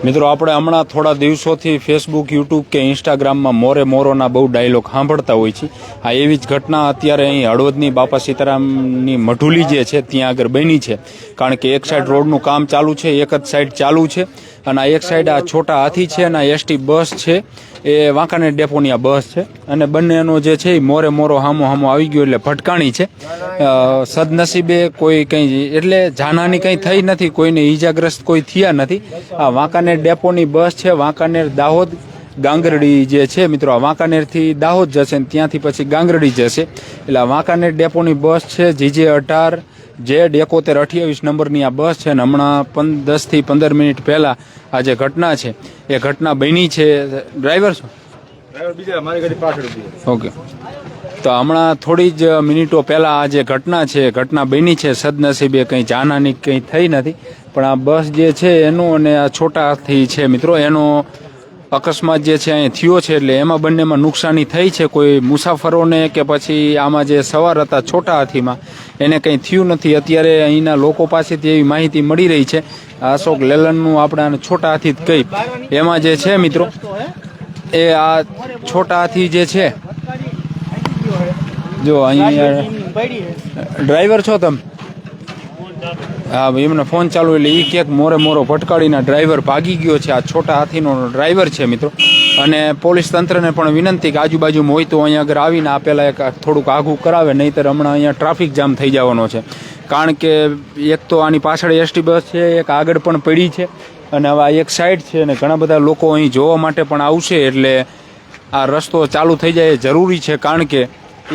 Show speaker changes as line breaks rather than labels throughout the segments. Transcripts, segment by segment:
મિત્રો આપણે હમણાં થોડા દિવસોથી ફેસબુક, યુટ્યુબ કે ઇન્સ્ટાગ્રામમાં મોરે મોરોના બહુ ડાયલોગ સાંભળતા હોય છે. આ એવી જ ઘટના અત્યારે અહીં હળવદની બાપા સીતારામની મઢુલી જે છે ત્યાં આગળ બની છે. કારણ કે એક સાઈડ રોડનું કામ ચાલુ છે, એક જ સાઈડ ચાલુ છે, અને આ એક સાઈડ આ છોટા હાથી છે અને આ એસટી બસ છે, એ વાંકાનેર ડેપોની આ બસ છે, અને બંનેનો જે છે એ મોરે મોરો હામો આવી ગયો એટલે ભટકાણી છે. સદનસીબે કોઈ કંઈ એટલે જાનહાની કંઈ થઈ નથી, કોઈને ઈજાગ્રસ્ત કોઈ થયા નથી. આ વાંકાનેર ડેપોની બસ છે, વાંકાનેર દાહોદ ગાંગરડી જે છે મિત્રો, આ વાંકાનેરથી દાહોદ જશે ને ત્યાંથી પછી ગાંગરડી જશે. એટલે આ વાંકાનેર ડેપોની બસ છે, GJ18 Z7128 નંબરની આ બસ છે. ને હમણાં 10 થી 15 મિનિટ પહેલાં આ જે ઘટના છે એ ઘટના બની છે. ડ્રાઈવર છો?
ડ્રાઈવર બીજા મારી ગાડી પાછળ ઉભી.
ઓકે. તો હમણાં થોડી જ મિનિટો પહેલાં આ જે ઘટના છે ઘટના બની છે. સદનસીબે કંઈ જાનહાની કંઈ થઈ નથી, પણ આ બસ જે છે એનું અને આ છોટા હાથી છે મિત્રો, એનો અકસ્માત જે છે અહીં થયો છે. એટલે એમાં બંનેમાં નુકસાની થઈ છે. કોઈ મુસાફરોને કે પછી આમાં જે સવાર હતા છોટા હાથીમાં એને કંઈ થયું નથી. અત્યારે અહીંના લોકો પાસેથી એવી માહિતી મળી રહી છે, અશોક લેલનનું આપણે છોટા હાથી કહી એમાં જે છે મિત્રો, એ આ છોટા હાથી જે છે, જો અહીંયા ડ્રાઈવર છો તમે? હા, એમને ફોન ચાલુ એટલે એ ક્યાંક મોરે મોરો ભટકાડીને ડ્રાઈવર ભાગી ગયો છે. આ છોટા હાથીનો ડ્રાઈવર છે મિત્રો. અને પોલીસ તંત્રને પણ વિનંતી કે આજુબાજુમાં હોય તો અહીંયા આગળ આવીને આ પહેલાં એક થોડુંક આઘું કરાવે, નહીંતર હમણાં અહીંયા ટ્રાફિક જામ થઈ જવાનો છે. કારણ કે એક તો આની પાછળ એસટી બસ છે, એક આગળ પણ પડી છે, અને હવે આ એક સાઈડ છે, અને ઘણા બધા લોકો અહીં જોવા માટે પણ આવશે. એટલે આ રસ્તો ચાલુ થઈ જાય એ જરૂરી છે, કારણ કે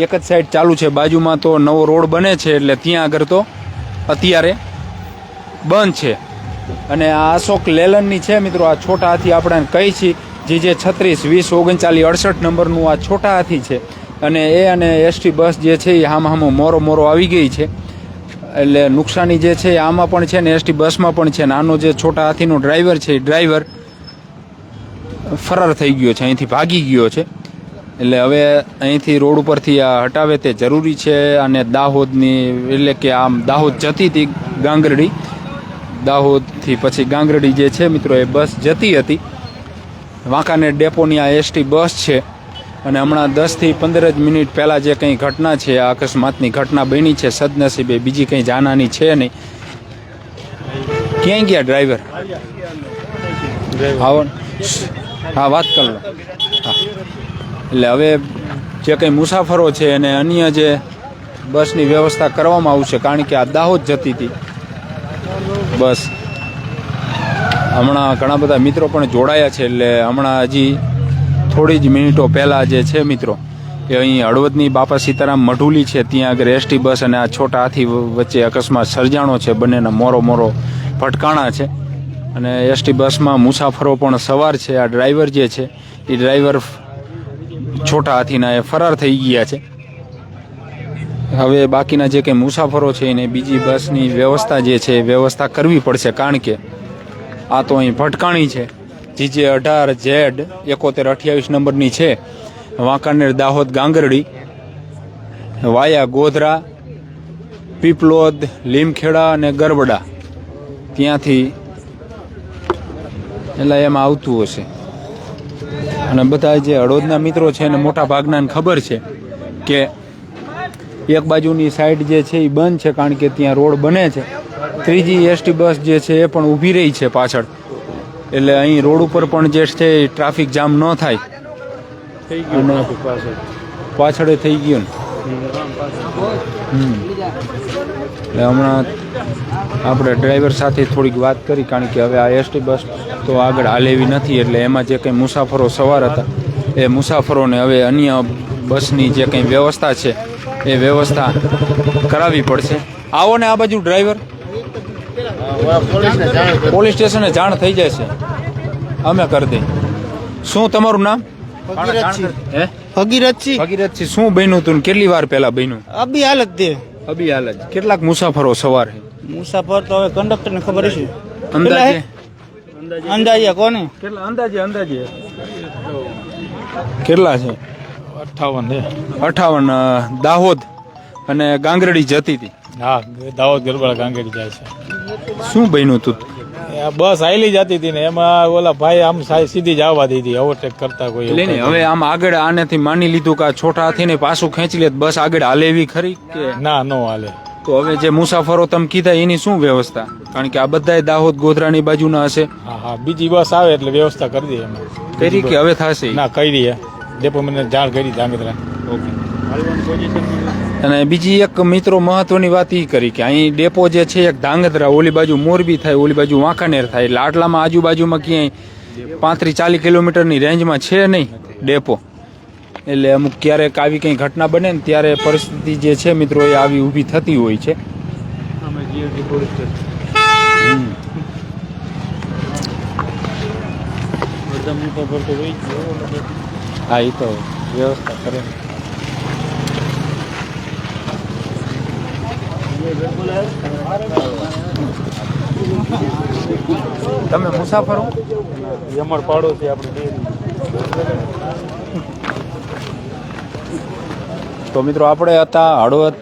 એક જ સાઈડ ચાલુ છે, બાજુમાં તો નવો રોડ બને છે, એટલે ત્યાં આગળ તો અત્યારે બંધ છે. અને આ અશોક લેલનની છે મિત્રો આ છોટા હાથી, આપણે કહી છીએ GJ36 20 39 68 નંબરનું આ છોટા હાથી છે. અને એ અને એસટી બસ જે છે એ હામો મોરો આવી ગઈ છે. એટલે નુકસાની જે છે આમાં પણ છે ને એસટી બસમાં પણ છે. નાનો જે છોટા હાથીનો ડ્રાઈવર છે એ ડ્રાઈવર ફરાર થઈ ગયો છે, અહીંથી ભાગી ગયો છે. એટલે હવે અહીંથી રોડ ઉપરથી આ હટાવે તે જરૂરી છે. અને દાહોદની એટલે કે આમ દાહોદ જતી હતી ગાંગરડી, દાહોદથી પછી ગાંગરડી જે છે મિત્રો એ બસ જતી હતી. વાંકાનેર ડેપોની આ એસટી બસ છે. અને હમણાં 10 થી 15 જ મિનિટ પહેલાં જે કંઈ ઘટના છે, આ અકસ્માતની ઘટના બની છે. સદનસીબે બીજી કંઈ જાનહાની છે નહીં. ક્યાંય ગયા ડ્રાઈવર? આવો, હા વાત કરી લો. હા, એટલે હવે જે કંઈ મુસાફરો છે અને અન્ય જે બસની વ્યવસ્થા કરવામાં આવશે, કારણ કે આ દાહોદ જતી હતી બસ. હમણાં ઘણા બધા મિત્રો પણ જોડાયા છે. એટલે હમણાં હજી થોડી જ મિનિટો પહેલાં જે છે મિત્રો, એ અહીં હળવદની બાપા સીતારામ મઢુલી છે ત્યાં આગળ એસટી બસ અને આ છોટા હાથી વચ્ચે અકસ્માત સર્જાણો છે. બંનેના મોરો ભટકાણા છે. અને એસટી બસમાં મુસાફરો પણ સવાર છે. આ ડ્રાઈવર જે છે એ ડ્રાઈવર છોટા હાથીના એ ફરાર થઈ ગયા છે. હવે બાકીના જે કંઈ મુસાફરો છે એને બીજી બસની વ્યવસ્થા જે છે એ વ્યવસ્થા કરવી પડશે, કારણ કે આ તો અહીં ભટકાણી છે. GJ18 Z7128 નંબરની છે, વાંકાનેર દાહોદ ગાંગરડી વાયા ગોધરા, પીપલોદ, લીમખેડા અને ગરબડા, ત્યાંથી એટલે એમાં આવતું હશે. અને બધા જે હળવદના મિત્રો છે એને મોટા ભાગનાને ખબર છે કે એક બાજુની સાઈડ જે છે એ બંધ છે, કારણ કે ત્યાં રોડ બને છે. ત્રીજી એસટી બસ જે છે એ પણ ઊભી રહી છે પાછળ. એટલે અહીં રોડ ઉપર પણ જે છે એ ટ્રાફિક જામ ન થાય. અને પાછળ થઈ ગયું ને. એટલે હમણાં આપણે ડ્રાઈવર સાથે થોડીક વાત કરી, કારણ કે હવે આ એસટી બસ તો આગળ હાલેવી નથી. એટલે એમાં જે કંઈ મુસાફરો સવાર હતા એ મુસાફરોને હવે અન્ય બસની જે કંઈ વ્યવસ્થા છે એ વ્યવસ્થા કરાવવી પડશે. આવો ને આ બાજુ ડ્રાઈવર, પોલીસ સ્ટેશને જાણ થઈ જશે, અમે કરી દઈ. શું તમારું નામ? ભગીરથસિંહ. શું બન્યું તું? કેટલી વાર પહેલા બન્યું?
અભી હાલત દે.
અભી હાલત. કેટલાક મુસાફરો સવાર છે?
મુસાફર તો હવે કંડક્ટર ને ખબર છે.
અંદાજે
કોને
કેટલા? અંદાજે કેટલા છે? 58. દાહોદ અને ગાંગરડી જતી હતી.
હા, દાહોદ ગરબડા ગાંગરડી જાય છે.
શું બન્યું તું?
આ બસ આયલી જતી હતી ને એમાં ઓલા ભાઈ આમ સીધી જ આવવા દીધી ઓવરટેક કરતા કોઈ એવું
એટલે હવે આમ આગળ આનેથી માની લીધું કે આ છોટા હાથીને પાછું ખેંચી લે તો બસ આગળ હાલે એવી ખરી કે
ના નો હાલે.
તો હવે જે મુસાફરો તમે કીધા એની શું વ્યવસ્થા? કારણ કે આ બધાય દાહોદ ગોધરાની બાજુના હશે.
હા હા બીજી બસ આવે એટલે વ્યવસ્થા કરી દઈએ અમે.
કરી કે હવે થશે?
ના કરી હે ડેપો મને જાણ કરી ધાંગધ્રા.
ઓકે. અને બીજી એક મિત્રો મહત્વની વાત એ કરી કે અહીં ડેપો જે છે એક ધાંગધ્રા, ઓલી બાજુ મોરબી થાય, ઓલી બાજુ વાંકાનેર થાય, એટલે આટલામાં આજુબાજુમાં ક્યાંય 35-40 કિલોમીટરની રેન્જમાં છે નહીં ડેપો. એટલે અમુક ક્યારેક આવી કંઈ ઘટના બને ને ત્યારે પરિસ્થિતિ જે છે મિત્રો એ આવી ઊભી થતી હોય છે. હા એ તો વ્યવસ્થા કરે. તમે મુસાફરો
યમર પાડો છે આપણે.
તો મિત્રો આપણે હતા હળવદ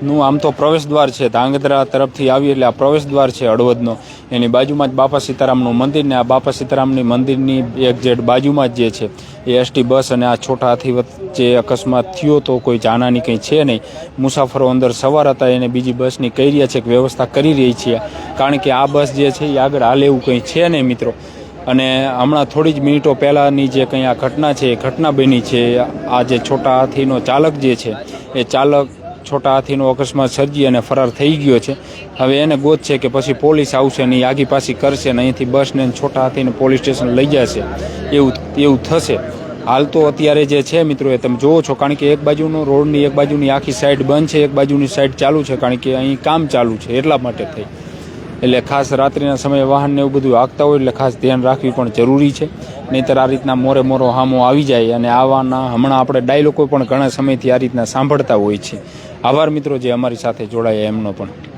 નું આમ તો પ્રવેશ દ્વાર છે, ધાંગધ્રા તરફથી આવી એટલે આ પ્રવેશ દ્વાર છે હળવદનો. એની બાજુમાં જ બાપા સીતારામનું મંદિર ને આ બાપા સીતારામની મંદિરની એક્ઝેક્ટ બાજુમાં જ જે છે એ એસટી બસ અને આ છોટા હાથી વચ્ચે અકસ્માત થયો તો કોઈ જાનહાની કંઈ છે નહીં. મુસાફરો અંદર સવાર હતા એને બીજી બસની કહી રહ્યા છે કે વ્યવસ્થા કરી રહી છીએ, કારણ કે આ બસ જે છે એ આગળ હાલે એવું કંઈ છે નહીં મિત્રો. અને હમણાં થોડી જ મિનિટો પહેલાંની જે કંઈ આ ઘટના છે એ ઘટના બની છે. આ જે છોટા હાથીનો ચાલક જે છે એ ચાલક છોટા હાથીનો અકસ્માત સર્જી અને ફરાર થઈ ગયો છે. હવે એને ગોત છે કે પછી પોલીસ આવશે ને આગી પાછી કરશે ને અહીંથી બસને છોટા હાથીને પોલીસ સ્ટેશન લઈ જશે, એવું થશે. હાલ તો અત્યારે જે છે મિત્રો એ તમે જોવો છો, કારણ કે એક બાજુનો રોડની એક બાજુની આખી સાઈડ બંધ છે, એક બાજુની સાઈડ ચાલુ છે, કારણ કે અહીં કામ ચાલુ છે એટલા માટે થઈ. એટલે ખાસ રાત્રિના સમયે વાહનને એવું બધું હાંકતા હોય એટલે ખાસ ધ્યાન રાખવી પણ જરૂરી છે, નહીંતર આ રીતના મોરે હામો આવી જાય. અને આવાના હમણાં આપણે ડાયલોગો પણ ઘણા સમયથી આ રીતના સાંભળતા હોય છે. આભાર મિત્રો જે અમારી સાથે જોડાયા એમનો પણ.